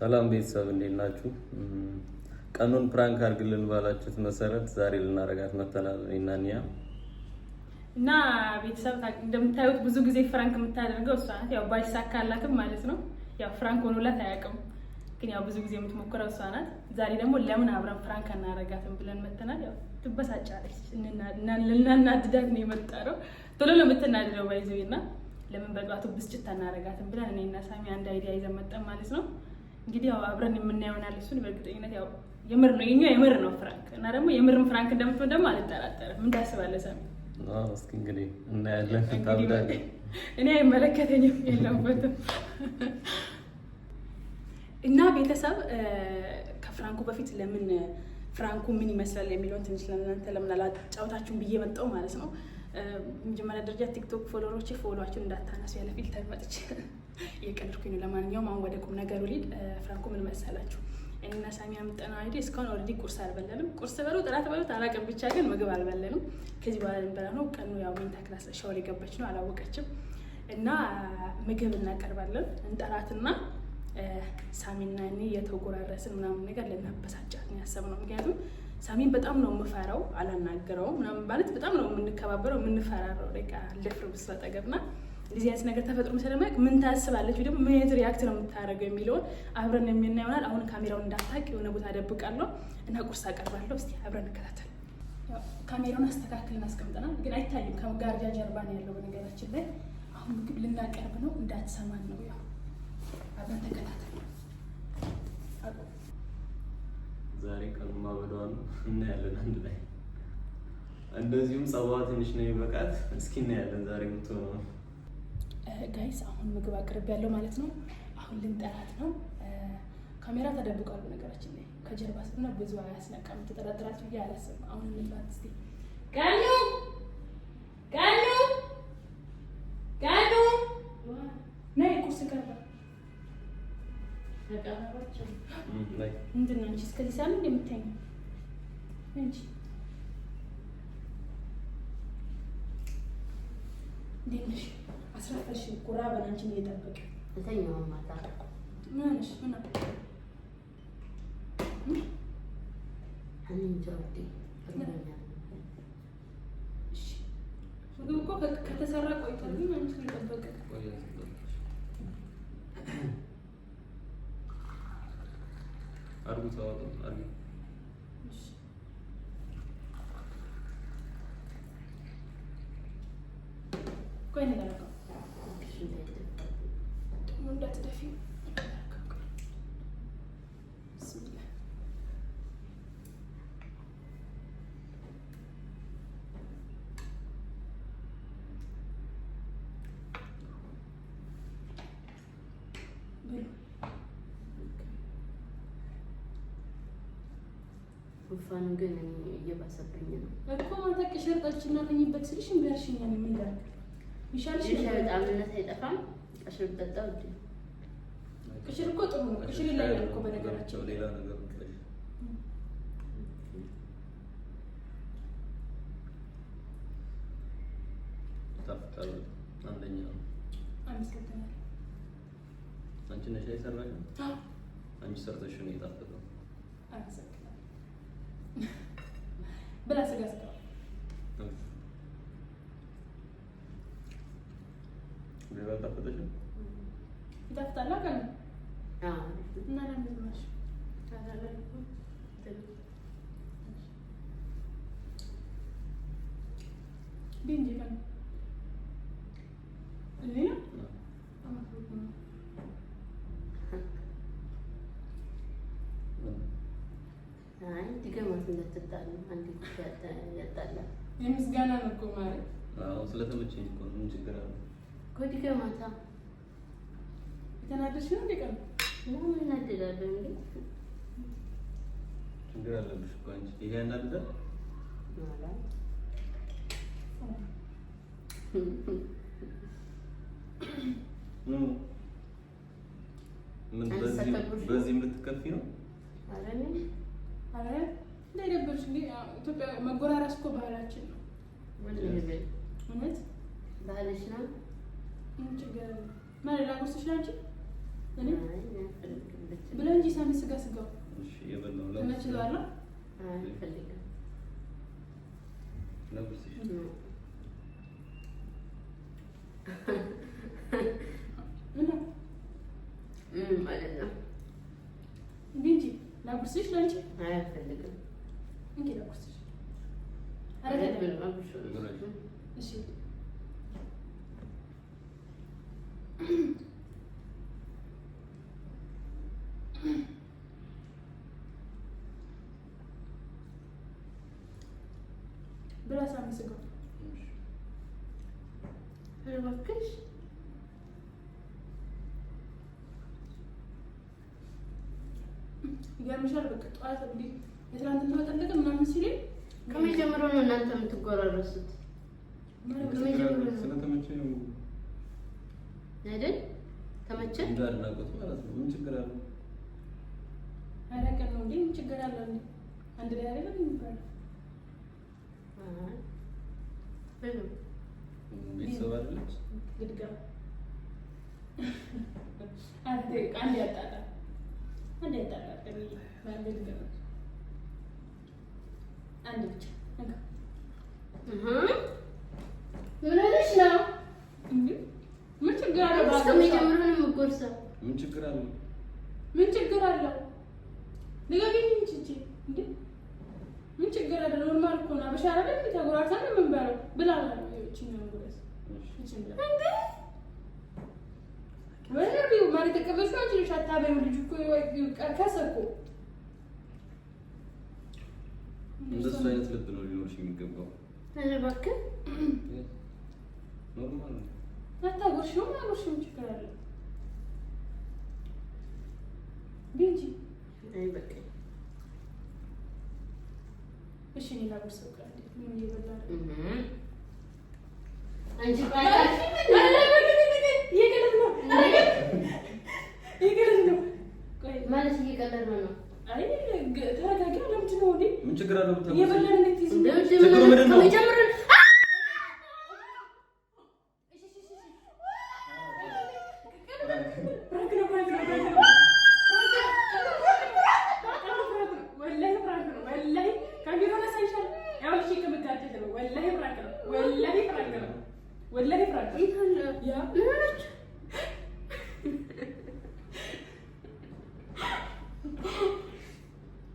ሰላም ቤተሰብ እንዴት ናችሁ? ቀኑን ፕራንክ አድርግልን ባላችሁት መሰረት ዛሬ ልናረጋት መተናል እኔና ኒያ እና ቤተሰብ እንደምታዩት ብዙ ጊዜ ፍራንክ የምታደርገው እሷ ናት። ያው ባይሳካላትም ማለት ነው። ያው ፍራንክ ሆኖላት አያውቅም፣ ግን ያው ብዙ ጊዜ የምትሞክረው እሷ ናት። ዛሬ ደግሞ ለምን አብረን ፍራንክ አናረጋትም ብለን መተናል። ያው ትበሳጫለች ልናናድዳት ነው የመጣነው። ቶሎ ነው የምትናድደው ባይዘውና ለምን በጧቱ ብስጭት አናረጋትም ብለን እኔና ሳሚ አንድ አይዲያ ይዘን መጣን ማለት ነው። እንግዲህ ያው አብረን የምናየውናል። እሱን በእርግጠኝነት ያው የምር ነው የምር ነው ፍራንክ እና ደግሞ የምርም ፍራንክ እንደምትሆን ደግሞ አልጠራጠርም። ምን ታስባለህ ሳሚ? እስኪ እንግዲህ እናያለን። ታብዳለህ። እኔ አይመለከተኝም የለውበትም። እና ቤተሰብ ከፍራንኩ በፊት ለምን ፍራንኩ ምን ይመስላል የሚለውን ትንሽ ለእናንተ ለምን አላጫውታችሁም ብዬ መጣሁ ማለት ነው። መጀመሪያ ደረጃ ቲክቶክ ፎሎወሮቼ ፎሎዋችሁን እንዳታነሱ ያለ ፊልተር መጥቼ እየቀለድኩኝ ነው። ለማንኛውም አሁን ወደ ቁም ነገሩ ልሂድ። ፍራንኩ ምን መሰላችሁ? እኔና ሳሚ አምጠና አይዲ እስካሁን ኦልሬዲ ቁርስ አልበለንም። ቁርስ በሉ ጥራት በሉ አላውቅም፣ ብቻ ግን ምግብ አልበለንም። ከዚህ በኋላ ልንበላ ነው። ቀኑ ያው ሜንታ ክላስ ሻወር የገባች ነው፣ አላወቀችም። እና ምግብ እናቀርባለን። እንጠራትና ሳሚና እኔ የተጎራረስን ምናምን ነገር ልናበሳጫት ነው ያሰብነው። ምክንያቱም ሳሚን በጣም ነው የምፈራው፣ አላናገረውም ምናምን ማለት በጣም ነው የምንከባበረው፣ የምንፈራረው። በቃ ልፍር ብስ አጠገብና እንደዚህ አይነት ነገር ተፈጥሮ ስለማያውቅ ምን ታስባለች ወይ ደግሞ ምን አይነት ሪያክት ነው የምታደርገው የሚለውን አብረን የምናየው ይሆናል። አሁን ካሜራውን እንዳታውቅ የሆነ ቦታ ደብቃለሁ እና ቁርስ አቀርባለሁ። እስቲ አብረን እንከታተል። ካሜራውን አስተካክለን አስቀምጠናል፣ ግን አይታይም። ከመጋረጃ ጀርባ ነው ያለው። በነገራችን ላይ አሁን ምግብ ልናቀርብ ነው፣ እንዳትሰማን ነው። ያው አብረን ተከታተል። ዛሬ ቀኑ ማበዷ ነው፣ እናያለን አንድ ላይ። እንደዚሁም ጸባዋ ትንሽ ነው ይበቃት። እስኪ እናያለን ዛሬ የምትሆነው ጋይስ። አሁን ምግብ አቅርብ ያለው ማለት ነው። አሁን ልንጠራት ነው። ካሜራ ተደብቋል በነገራችን ላይ ከጀርባ ስለሆነ ብዙ አያስነቃም። ተጠራጥራችሁ ብዬ አላስብም። አሁን እንባት እስቲ። ጋሉ ጋሉ ጋሉ ነይ ቁርስ ቀርባ ተቀራራችሁ ምንድን ነው አንቺ እስከዚህ ሳል እንደምታኝ እንጂ እንዴሽ አስራፈሽ ኩራ በላንቺን እየጠበቀ እንተኛው ማታ ምንሽ ምን አለ አንንጆዲ እሺ ምግብ እኮ ከተሰራ ቆይቷል፣ ግን አንቺ እየጠበቀ አርጉት አወጡ አርጉ። እሺ ቆይ ነው ያለው። እሺ እንዳትደፊ ብስሚላህ። ጉንፋኑ ግን እየባሰብኝ ነው እኮ። ማታ ቅሽርጣችን እናገኝበት ስልሽ እንዳልሽኛል። ምን ላድርግ ይሻልሽ? ጣምነት አይጠፋም። ቅሽር ጠጣው እንዴ? ቅሽር እኮ ጥሩ ነው። ቅሽር ላይ እኮ በነገራችን ሌላ ነገር ነው። ታፍታሉ አንደኛ ነው። አመሰግናለሁ። አንቺ ነሽ የሰራሽው? አዎ አንቺ ሰርተሽ ነው የጣፈጠው። አመሰግናለሁ። ብላ ስጋ ስጋ ሌላ ታፈጠሽ ይጣፍጣል። አቀን እና ለምን ማሽ ቢንጂ ካን እኔ አይ ድገማት እንዳትጣሉ። አንዴ ያጣላ የምስጋና ነው እኮ ማለት። አዎ ስለተመቸኝ እኮ ምን ችግር አለ? ድገማታ። የተናደድሽ ነው እንዴ? ቀን ምን እናደዳለን እንዴ? ችግር አለብሽ እኮ አንቺ። ይሄ ያናደዳል ማለት ምን በዚህ የምትከፊ ነው? አረ እንዳይደብርሽ እንዴ። ኢትዮጵያ መጎራረስ እኮ ባህላችን ነው። እውነት ባህልሽ ነው። ምን ችግር አለ? ማለት ላጎርስሽ ላንቺ እኔ ሳሚ ስጋ ስጋው እሺ የበላው ተመችቷል። አልፈልግም ለብስሽ ማለት ነው እንጂ ላጉርስሽ ለአንቺ አልፈልግም እንዴ ላጉርስሽ እሺ ብላ ሳሚ ስጋው እባክሽ ይገርምሻል። በቃ ጠዋት እንዴ የትናንትና ጠለቀ ምናምን ሲለኝ ከመጀመሩ ነው እናንተ የምትጎራረሱት። ስለተመቸኝ ነው አይደል? ተመቸ እንዳልናቆት ማለት ነው። ምን ችግር አለው? አላውቅም ነው እንዴ ምን ችግር አለው እንዴ? አንድ ላይ አይደለም የሚባለው? ቤተሰብ አይደለች ግድጋም አንድ ያጣላ አንድ ብቻ ምን ሆነሽ ነው? ምን ችግር አለው? ከመጀመሩ ነው የምትጎርሰው። ምን ችግር አለው? ምን ችግር አለው? ንገሪኝ እንጂ እንዴ ምን ችግር አለው? ኖርማል እኮ ነው። አበሻ አይደል እንዴ? ተጎራርተን ነው የምንበላው። ብላ ነው እቺኛው ጉረስ እንዴ ወይኔ ማለት ተቀበልሽ አንቺ ልጅ አታበይው። ልጅ እኮ ከሰኮ እንደሱ አይነት ልብ ነው ሊኖርሽ የሚገባው። ኧረ እባክህ ኖርማል ነው። አታጎርሽውም ችግር አለ ቢንጂ አይ በቃ እሺ እኔ ላጎርሰው ካለ ምን ይበላል አንቺ ባይ ማለት እየቀለድ ነው። አይ ተረጋጊ። ለምንድን ነው እንዴ? ምን ችግር አለው? እየበላን እንዴት ይዝ ችግሩ ምንድን ነው?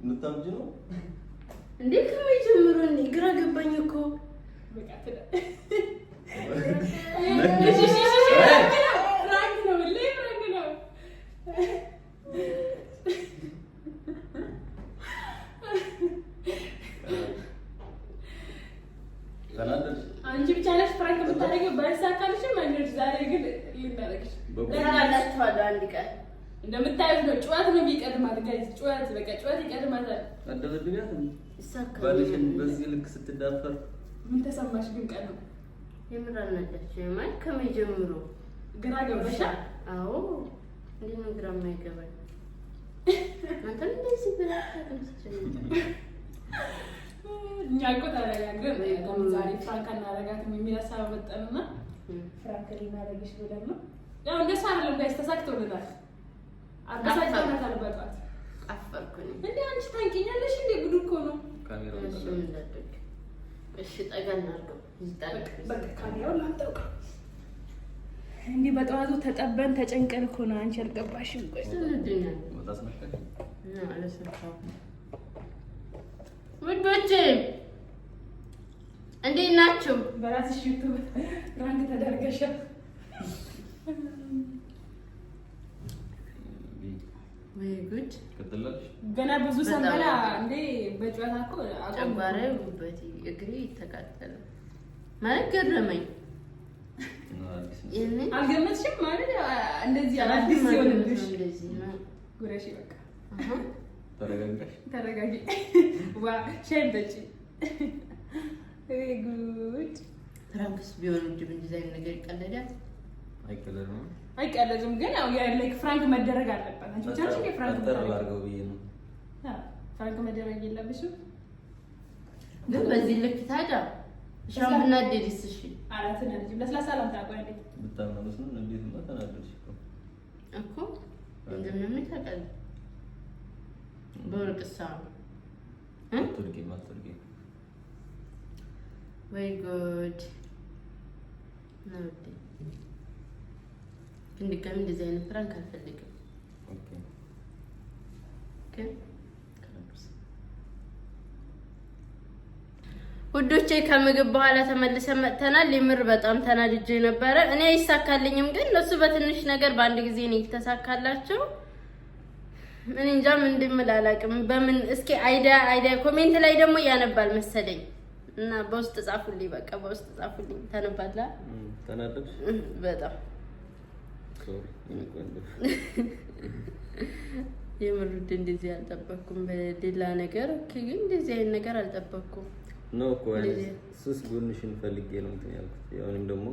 ምታምጂ ነው እንዴ? ከመጀመሩ እኔ ግራ ገባኝ እኮ በቃ አንቺ ብቻ ነሽ ፍራንክ የምታደርጊው። ባይሳካልሽም መንገድ ዛሬ ግን ይናረግሽ ተራላችኋለሁ አንድ ቀን እንደምታዩት ነው። ጩኸት ነው የሚቀድማት ጋይስ፣ ጩኸት በቃ ጩኸት ይቀድማታል። አደረድኛት ይሳካል። ባልሽን በዚህ ልክ ስትዳፈር ምን ተሰማሽ ግን? ቀን ነው የምር አልናደድሽም ማለት ከመጀመሩ ግራ ገብቶሻል? አዎ እንዴ ነው ግራ የማይገባኝ? አንተ እንደዚህ ብለህ እኛ እኮ ተረጋግጠን ዛሬ ፍራንክ እናደርጋትም የሚል ሀሳብ መጠንና ፍራንክ ልናደርግሽ ብለን ነው። ያው እንደሱ አይደለም ጋይስ፣ ተሳክቶልናል። አበሳጭተናታል በጧት። አፈርኩኝ እንዴ አንቺ ታንቂኛለሽ እንዴ? ጉድ እኮ ነው። ካሜራው እሺ ጠጋ እናድርገው። በቃ ካሜራውን ላምጣው። እንዴ በጠዋቱ ተጠበን ተጨንቀን እኮ ነው። አንቺ አልገባሽም። ቆይ እንድኛል ወጣስ ነበር እና አለሰፋው ውዶቼ እንዴት ናችሁ? በራስሽ ዩቲዩብ ፍራንክ ተደርገሻል። ወይ ጉድ! ከተላልሽ ገና ብዙ ሰንበላ እንዴ በጨዋታ እኮ ጨጓራ ጉበቴ እግሬ ይተቃጠለ ማለት ገረመኝ። አልገመትሽም ማለት እንደዚህ አዲስ ሲሆንልሽ እንደዚህ ነው። ጉረሽ በቃ ተረጋጊ። ዋ ሻይ ጠጪ። ጉድ! ፍራንክስ ቢሆን እንጂ እንደዚህ አይነት ነገር ይቀለዳል? አይቀለድም ግን ያው ላይክ ፍራንክ መደረግ አለበት። አንቺ ብቻ ነሽ ፍራንክ አድርገው ብዬ ነው። ፍራንክ መደረግ የለብሽም ግን በዚህ ልክ ታዲያ ሻምና ዴዲስ እሺ አላትና ልጅ ለስላሳ ላምጣ። ቆይ እንዴ ብታምናለሽ ነው እንዴት ነው ተናደድሽ እኮ እንደምን ታውቃለህ? በወርቅሳ አትርጊም። ወይ ጉድ ነው። ግን ድጋሚ እንደዚህ አይነት ፕራንክ አልፈልግም። ኦኬ ውዶቼ ከምግብ በኋላ ተመልሰን መጥተናል። የምር በጣም ተናድጄ ነበረ። እኔ አይሳካልኝም፣ ግን እነሱ በትንሽ ነገር በአንድ ጊዜ ነው የተሳካላቸው። እኔ እንጃ ምን እንደምል አላውቅም። በምን እስኪ አይዲያ ኮሜንት ላይ ደግሞ ያነባል መሰለኝ እና በውስጥ ጻፉልኝ። በቃ በውስጥ ጻፉልኝ። ተነባላ ተናደድሽ? በጣም የምር እንደዚህ አልጠበኩም። በሌላ ነገር ግን እንደዚህ አይነት ነገር አልጠበኩም ነው እኮ ስስ ጎንሽን ፈልጌ ነው እንትን ያልኩት። ያውንም ደግሞ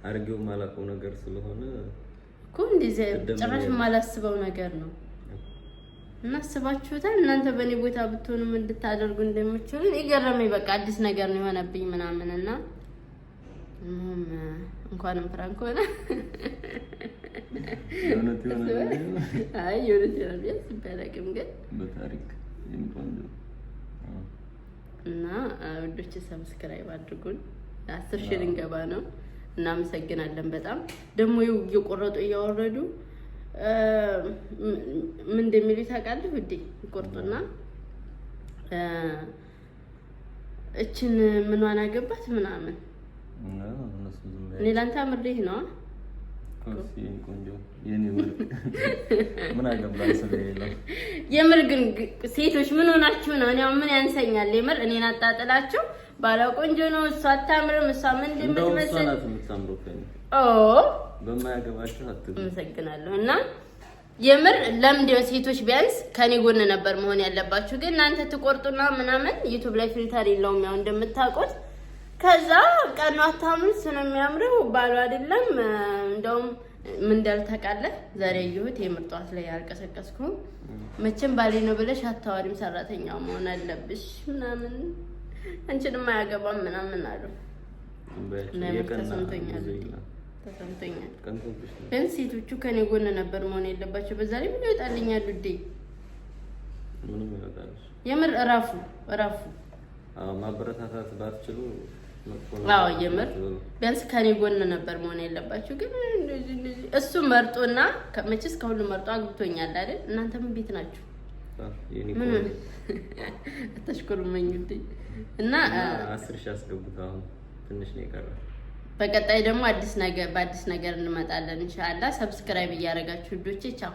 አርጌው ማላውቀው ነገር ስለሆነ እኮ እንደዚህ ጭራሽ ማላስበው ነገር ነው። እና አስባችሁታል እናንተ በእኔ ቦታ ብትሆኑ ምን ልታደርጉ እንደምትችሉ ይገርመኝ። በቃ አዲስ ነገር ነው የሆነብኝ ምናምን እና እንኳንም ፕራንክ ሆነ። የእውነት ይሆናል። አይ የእውነት ይሆናል ቢያስበላቅም ግን በታሪክ የሚቆንጆ እና ውዶች ሰብስክራይብ አድርጉን። 10,000 ልንገባ ነው። እናመሰግናለን በጣም ደግሞ እየቆረጡ እያወረዱ ምን እንደሚሉ ታውቃለህ ውዴ? ይቆርጡና እችን ምኗን አገባት ምናምን እኔ ላንተ አምሬህ ነው የምር ግን ሴቶች ምን ሆናችሁ ነው? እኔ ምን ያንሰኛል? የምር እኔን አጣጥላችሁ ባለ ቆንጆ ነው እሷ አታምርም እሷ ምን እንደምትመስል በማያገባችሁ አትበሉ። አመሰግናለሁ። እና የምር ለምንድነው ሴቶች ቢያንስ ከኔ ጎን ነበር መሆን ያለባችሁ? ግን እናንተ ትቆርጡና ምናምን ዩቲዩብ ላይ ፊልተር የለውም ያው እንደምታውቁት። ከዛ ቀኑ አታምሩት ነው የሚያምረው ባሉ አይደለም። እንደውም ምን እንዳልታውቃለህ ዛሬ ያየሁት የምር ጠዋት ላይ ያልቀሰቀስኩ መቼም ባሌ ነው ብለሽ አታዋሪም ሰራተኛው መሆን አለብሽ ምናምን አንቺንም አያገባም ምናምን አሉ። ተሰምቶኛል። ግን ሴቶቹ ከኔ ጎን ነበር መሆን የለባቸው። በዛ ላይ ምን ይወጣልኛል ውዴ? ምንም ይወጣል። የምር እራፉ ማበረታታት ባትችሉ አዎ የምር ቢያንስ ከኔ ጎን ነበር መሆን የለባችሁ። ግን እሱ መርጦና መቼስ ከሁሉ መርጦ አግብቶኛል አይደል? እናንተ ምን ቤት ናችሁ? ምን አታሽኮርመኝ ውዴ። እና 10,000 አስገቡት። አሁን ትንሽ ነው የቀረው። በቀጣይ ደግሞ በአዲስ ነገር እንመጣለን ኢንሻአላህ። ሰብስክራይብ እያደረጋችሁ ውዶቼ ቻው።